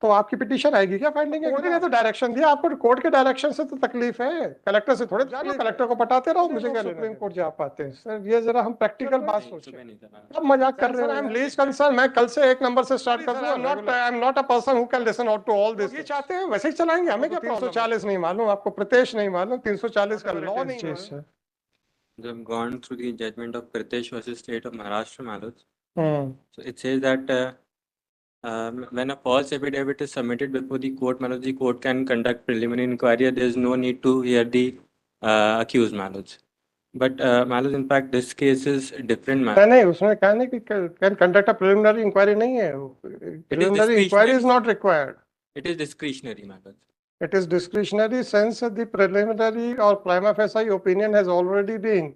तो आपकी पिटीशन आएगी क्या फाइंडिंग है? कोर्ट ने तो डायरेक्शन दिया आपको, कोर्ट के डायरेक्शन से तो तकलीफ है, कलेक्टर से थोड़े तकलीफ। कलेक्टर को पटाते रहो, मुझे क्या सुप्रीम कोर्ट जा पाते हैं सर? ये जरा हम प्रैक्टिकल बात सोचें। अब मजाक कर रहे हो? आई एम लीस्ट कंसर्न, मैं कल से 1 नंबर से स्टार्ट कर दूंगा। I am not a person who can listen out to all this. ये चाहते हैं वैसे ही चलाएंगे, हमें क्या? 340 नहीं मालूम आपको, प्रत्येष नहीं मालूम, 340 का लॉ नहीं मालूम। I've gone through the judgment of Pritesh versus State of Maharashtra, Manoj. Hmm. So it says that when a false affidavit is submitted before the court, Manoj, the court can conduct preliminary inquiry. There is no need to hear the accused, Manoj. But Manoj, in fact, this case is different, Manoj. नहीं, उसने कहा नहीं कि can conduct a preliminary inquiry नहीं है, preliminary inquiry is not required. It is discretionary, Manoj. It is discretionary since the preliminary or prima facie opinion has already been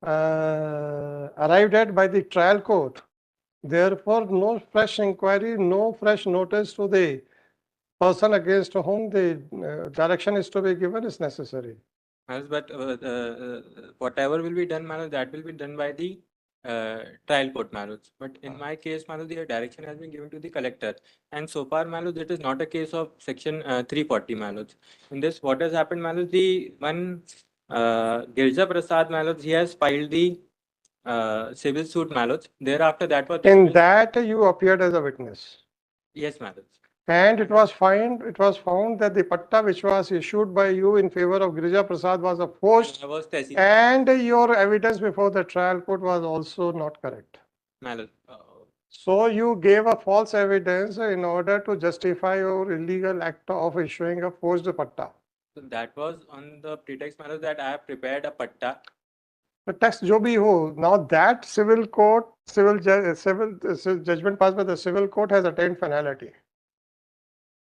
arrived at by the trial court. Therefore, no fresh inquiry, no fresh notice to the person against whom the direction is to be given is necessary. But whatever will be done, Manoj, that will be done by the trial court, Manoj. But in my case, Manoj, the direction has been given to the collector. And so far, Manoj, it is not a case of section 340, Manoj. In this, what has happened, Manoj, the one Girja Prasad, Manoj, he has filed the civil suit, Manoj. Thereafter, that was... In that, you appeared as a witness. Yes, Manoj. And it was found that the patta which was issued by you in favor of Girija Prasad was a forged, and your evidence before the trial court was also not correct. So you gave a false evidence in order to justify your illegal act of issuing a forged patta. So that was on the pretext, Manoj, that I have prepared a patta. The text jo bhi ho, now that civil judgment passed by the civil court has attained finality.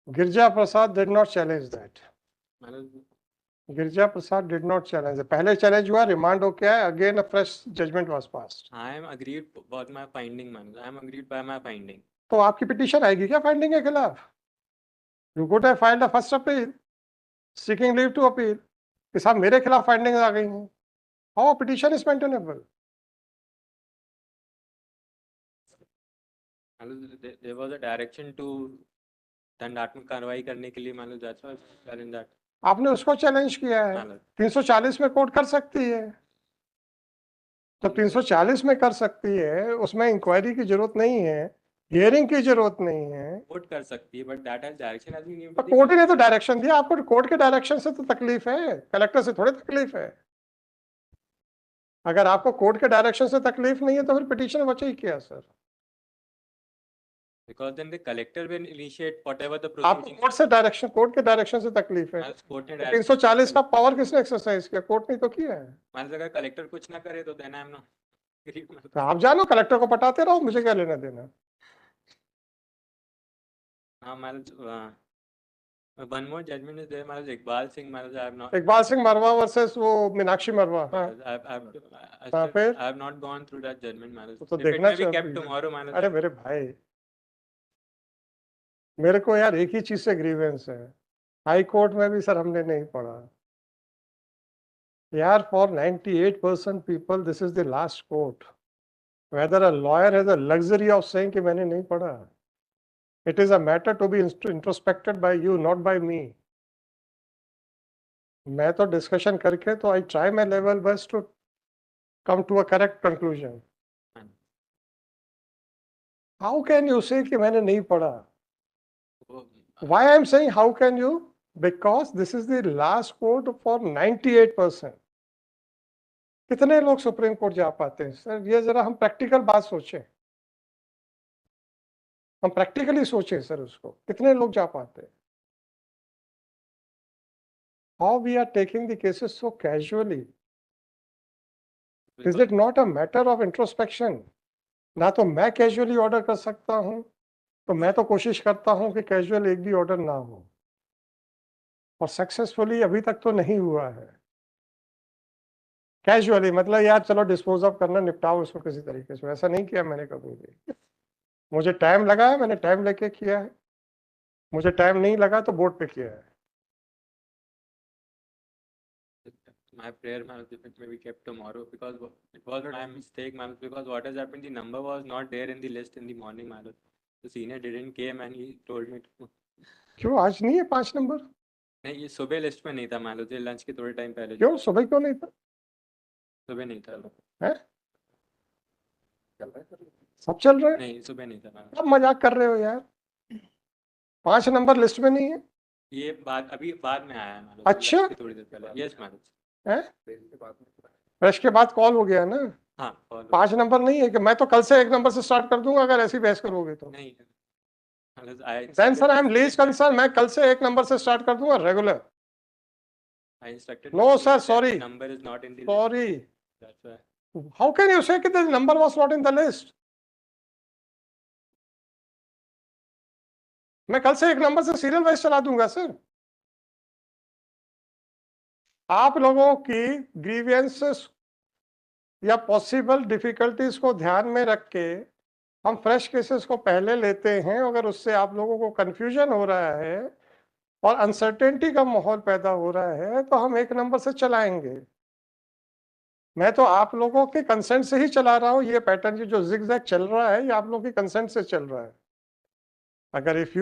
Girja Prasad did not challenge that. Girja Prasad did not challenge. पहले challenge हुआ, remand हो गया, again a fresh judgment was passed. I am agreed by my finding, Manoj. I am agreed by my finding. तो आपकी petition आएगी क्या finding के खिलाफ? You could have filed a first appeal, seeking leave to appeal. कि साहब मेरे खिलाफ findings आ गई हैं. How a petition is maintainable? There was a direction to दंडात्मक कार्रवाई करने के लिए, Manoj, that's why I challenge that. आपने उसको चैलेंज किया है. 340 में कोर्ट कर सकती है. तो 340 में कर सकती है, उसमें इंक्वायरी की जरूरत नहीं है, हियरिंग की जरूरत नहीं है. कोर्ट कर सकती है, but that has direction has been given. तो कोर्ट ने तो डायरेक्शन दिया आपको, कोर्ट के डायरेक्शन से तो तकलीफ है, कलेक्टर से थोड़ी तकलीफ है. अगर आपको कोर्ट के डायरेक्शन से तकलीफ नहीं है तो फिर पिटीशन बचे ही क्या sir? Because then the collector will initiate whatever the proceeding. आपको कोर्ट के डायरेक्शन से तकलीफ है. 340 का पावर किसने एक्सरसाइज किया? कोर्ट ने तो किया है. मान अगर कलेक्टर कुछ ना करे तो देना है ना. तो आप जानो कलेक्टर को पटाते रहो, मुझे क्या लेना देना. हाँ Manoj, one more judgment is there, Manoj. Iqbal Singh, Manoj, I have not. Iqbal Singh Marwa versus वो मीनाक्षी मरवा. I have not gone through that judgment, Manoj. तो देखना चाहिए. kept tomorrow, Manoj. अरे मेरे भाई, मेरे को यार एक ही चीज से ग्रीवेंस है. हाई कोर्ट में भी सर हमने नहीं पढ़ा यार. For 98% people this is the last court. Whether a lawyer has a luxury of saying कि मैंने नहीं पढ़ा. It is a matter to be introspected by you, not by me. मैं तो डिस्कशन करके तो I try my level best to come to a correct conclusion. How can you say कि मैंने नहीं पढ़ा? Why I am saying how can you? Because this is the last court for 98%. कितने लोग सुप्रीम कोर्ट जा पाते हैं sir? ये जरा हम प्रैक्टिकल बात सोचें, हम प्रैक्टिकली सोचें सर. उसको कितने लोग जा पाते हैं? How we are taking the cases so casually? Is it not a matter of introspection? ना तो मैं कैजुअली ऑर्डर कर सकता हूं, तो मैं तो कोशिश करता हूं कि कैजुअल एक भी ऑर्डर ना हो, और सक्सेसफुली अभी तक तो नहीं हुआ है. कैजुअली मतलब यार चलो डिस्पोज ऑफ करना, निपटाओ उसको किसी तरीके से. ऐसा नहीं किया मैंने कभी भी. मुझे टाइम लगा है, मैंने टाइम लेके किया है. मुझे टाइम नहीं लगा तो बोर्ड पे किया है. My prayer, Manoj, if it may be kept tomorrow, because it was my mistake, Manoj, because what has happened, the number was not there in the list in the morning, Manoj. The senior didn't came and he told me to. क्यों आज नहीं है 5 number? नहीं, ये सुबह list में नहीं था, मान लो लंच के थोड़े टाइम पहले। क्यों सुबह क्यों नहीं था? सुबह नहीं था। है सब चल रहा है? नहीं, सुबह नहीं था। अब मजाक कर रहे हो यार, 5 नंबर लिस्ट में नहीं है। ये बात अभी बाद में आया है। अच्छा, थोड़ी देर पहले। Yes madam. है ब्रश के बाद कॉल हो गया ना? हाँ, 5 नंबर नहीं है कि मैं तो कल से 1 नंबर से स्टार्ट कर दूंगा अगर ऐसी बहस करोगे तो। नहीं, then sir I am least concerned, मैं कल से 1 नंबर से स्टार्ट कर दूंगा regular. I instructed No, sir, sorry. number is not in the Sorry. list. That's why. How can you say that the number was not in the list? मैं कल से 1 number से सीरियल वाइज चला दूंगा sir. आप लोगों की grievances या पॉसिबल डिफिकल्टीज को ध्यान में रख के हम फ्रेश केसेस को पहले लेते हैं। अगर उससे आप लोगों को कंफ्यूजन हो रहा है और अनसर्टेनिटी का माहौल पैदा हो रहा है तो हम 1 नंबर से चलाएंगे। मैं तो आप लोगों के कंसेंट से ही चला रहा हूं। ये पैटर्न जो जिगजैग चल रहा है ये आप लोगों के कंसेंट से चल रहा है। अगर if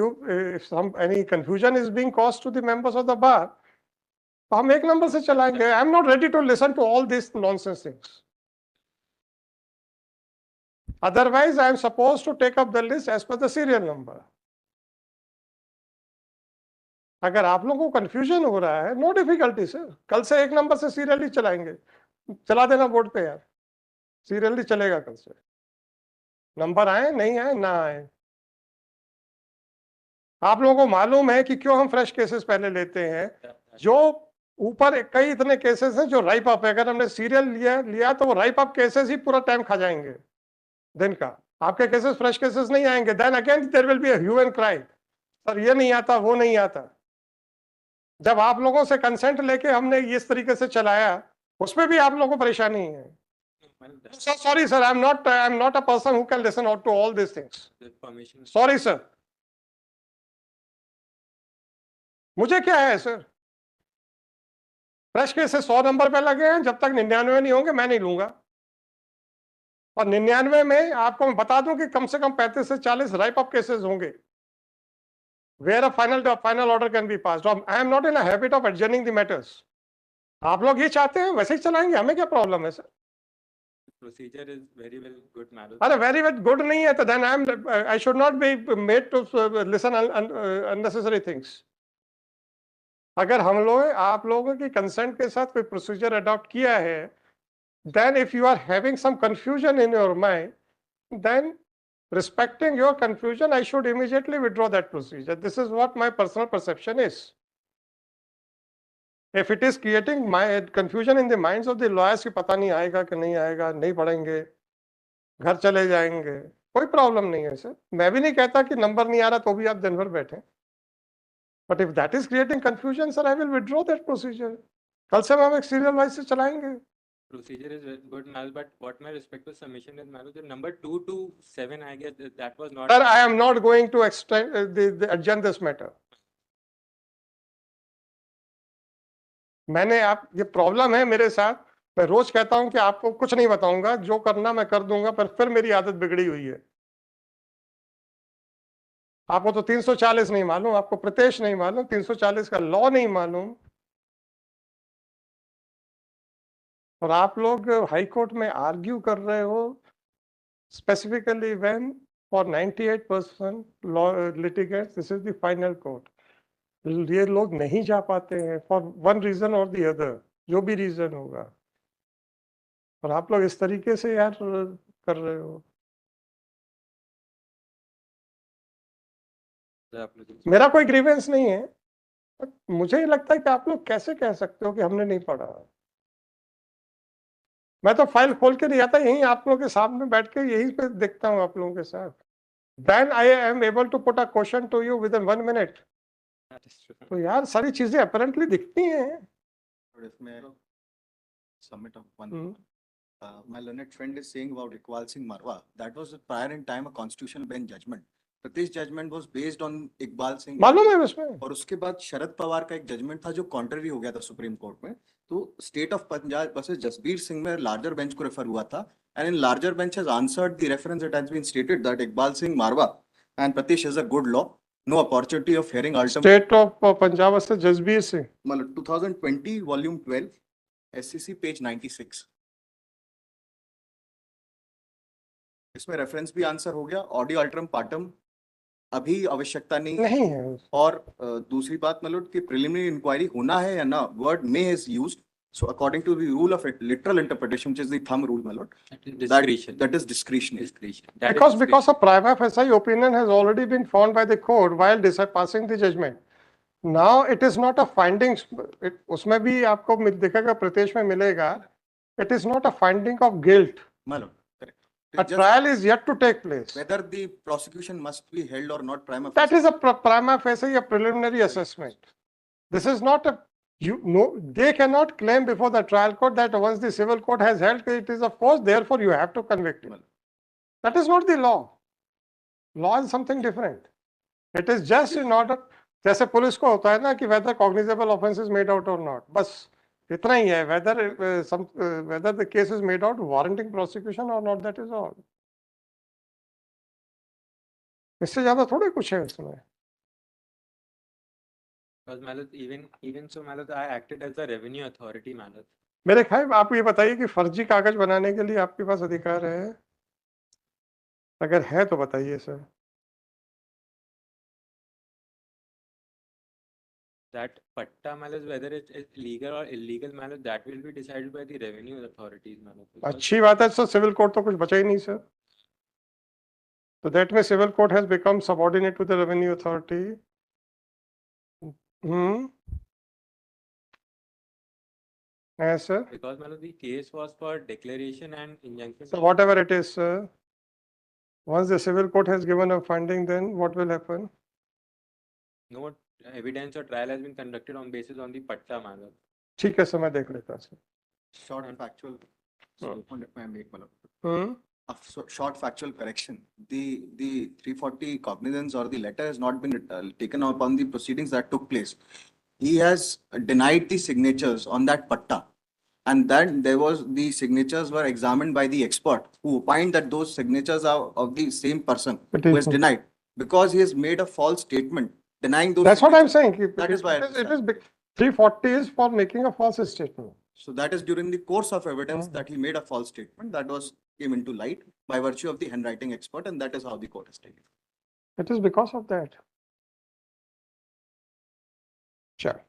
some any confusion is being caused to the members of the bar, तो हम 1 नंबर से चलाएंगे। I am not ready to listen to all these nonsense things. Otherwise, I am supposed to take up the list as per the serial number. अगर आप लोगों को confusion हो रहा है, नो डिफिकल्टी सर, कल से 1 नंबर से सीरियल ही चलाएंगे। चला देना बोर्ड पे यार, सीरियल ही चलेगा कल से। नंबर आए नहीं आए ना आए। आप लोगों को मालूम है कि क्यों हम फ्रेश केसेस पहले लेते हैं। जो ऊपर कई इतने केसेस हैं जो राइप अप है, अगर हमने सीरियल लिया तो वो राइप अप केसेस ही पूरा टाइम खा जाएंगे दिन का। आपके केसेस फ्रेश केसेस नहीं आएंगे। Then again there will be a hue and cry, sir ये नहीं आता वो नहीं आता। जब आप लोगों से कंसेंट लेके हमने इस तरीके से चलाया उसमें भी आप लोगों को परेशानी है। Sorry sir, I am not a person who can listen to all this things. Sorry sir, मुझे क्या है सर, फ्रेश केसेस 100 नंबर पे लगे हैं, जब तक 99 नहीं होंगे मैं नहीं लूंगा। और 99 में आपको मैं बता दूं कि कम से कम 35 से 40 राइप अप केसेस होंगे where a final order can be passed. I am not in a habit of adjourning the matters. आप लोग ये चाहते हैं वैसे ही चलाएंगे, हमें क्या प्रॉब्लम है sir? Procedure is very well good, madam. अरे वेरी वेल गुड नहीं है तो then I should not be made to listen unnecessary things. अगर हम लोग आप लोगों की कंसेंट के साथ कोई प्रोसीजर अडॉप्ट किया है, then if you are having some confusion in your mind, then respecting your confusion, I should immediately withdraw that procedure. This is what my personal perception is. If it is creating my confusion in the minds of the lawyers कि पता नहीं आएगा कि नहीं आएगा, नहीं पढ़ेंगे, घर चले जाएंगे, कोई प्रॉब्लम नहीं है सर। मैं भी नहीं कहता कि नंबर नहीं आ रहा तो भी आप दिन भर बैठे। But if that is creating confusion, sir, I will withdraw that procedure. कल से हम एक सीरियल वाइज से चलाएंगे। Procedure is good, madam, but what my respectful submission is, madam, the number 2 to 7, I guess that was not. Sir, I am not going to extend adjourn this matter. मैंने आप ये problem है मेरे साथ, मैं रोज कहता हूं कि आपको कुछ नहीं बताऊंगा, जो करना मैं कर दूंगा, पर फिर मेरी आदत बिगड़ी हुई है। आपको तो 340 नहीं मालूम, आपको प्रत्यक्ष नहीं मालूम, 340 का लॉ नहीं मालूम, और आप लोग हाई कोर्ट में आर्ग्यू कर रहे हो specifically when for 98% litigants this is the final court. ये लोग नहीं जा पाते हैं फॉर वन रीजन और दी अदर, जो भी रीजन होगा, और आप लोग इस तरीके से यार कर रहे हो। मेरा कोई ग्रीवेंस नहीं है, मुझे लगता है कि आप लोग कैसे कह सकते हो कि हमने नहीं पढ़ा। मैं तो फाइल खोल के नहीं आता, यहीं आप लोगों के सामने बैठ के यहीं पे देखता हूँ आप लोगों के साथ। Then I am able to put a question to you within 1 minute. तो यार सारी चीजें अपरेंटली दिखती हैं। Submit of one. My learned friend is saying about Iqbal Singh Marwa. That was prior in time a constitutional bench judgment. But this judgment was based on Iqbal Singh. मालूम है उसमें। और उसके बाद शरद पवार का एक जजमेंट था जो कॉन्ट्ररी हो गया था सुप्रीम कोर्ट में। तो state of Punjab versus Jasbir Singh में लार्जर बेंच को रेफर हुआ था, and in larger bench has answered the reference that has been stated that Iqbal Singh Marwa and Pratish is a good law. No opportunity of hearing ultimate. State of Punjab was Jasbir Singh. 2020 volume 12 SCC page 96. इसमें reference भी answer हो गया, audio अल्ट्रम partum अभी आवश्यकता नहीं नहीं है। और दूसरी बात मतलब कि प्रिलिमिनरी इंक्वायरी होना है या ना, word may is used. So according to the rule of it, literal interpretation, which is the thumb rule, my lord, Discretion. that is discretionary. Discretion. That is Because discretion. a prima facie opinion has already been found by the court while passing the judgment. Now it is not a findings. उसमें भी आपको दिखेगा प्रत्यक्ष में मिलेगा. It is not a finding of guilt. My lord, correct. A trial is yet to take place. Whether the prosecution must be held or not, prima That facie. is a prima facie, a preliminary assessment. This is not a, they cannot claim before the trial court that once the civil court has held it is of course, therefore you have to convict him. That is not the law. Law is something different. It is just in order, जैसे police को होता है ना कि whether cognizable offense is made out or not, बस इतना ही है, whether the case is made out warranting prosecution or not, that is all. इससे ज्यादा थोड़े कुछ है इसमें. Because Malad, even so, Malad, I acted as a revenue authority, Malad. मेरे ख्याल आप ये बताइए कि फर्जी कागज बनाने के लिए आपके पास अधिकार है? अगर है तो बताइए sir. That patta, Malad, whether it is legal or illegal, Malad, that will be decided by the revenue authorities, Malad. Because अच्छी बात है सर, सिविल कोर्ट तो कुछ बचा ही नहीं सर. तो दैट में civil court has become subordinate to the revenue authority. Yes, sir. Because Malad, the case was for declaration and injunction. So whatever it is, sir. Once the civil court has given a finding, then what will happen? No evidence or trial has been conducted on basis on the patta, Malad. ठीक है sir, मैं देख लेता sir. Short and factual. Point if I make, my lord. Hmm. Short factual correction. The 340 cognizance or the letter has not been taken up on the proceedings that took place. He has denied the signatures on that patta, and then there was the signatures were examined by the expert who opined that those signatures are of the same person It who is has not. denied because he has made a false statement denying those. That's what I'm saying. That is why I it is 340 is for making a false statement. So that is during the course of evidence that he made a false statement that came into light by virtue of the handwriting expert, and that is how the court has taken. It is because of that. Sure.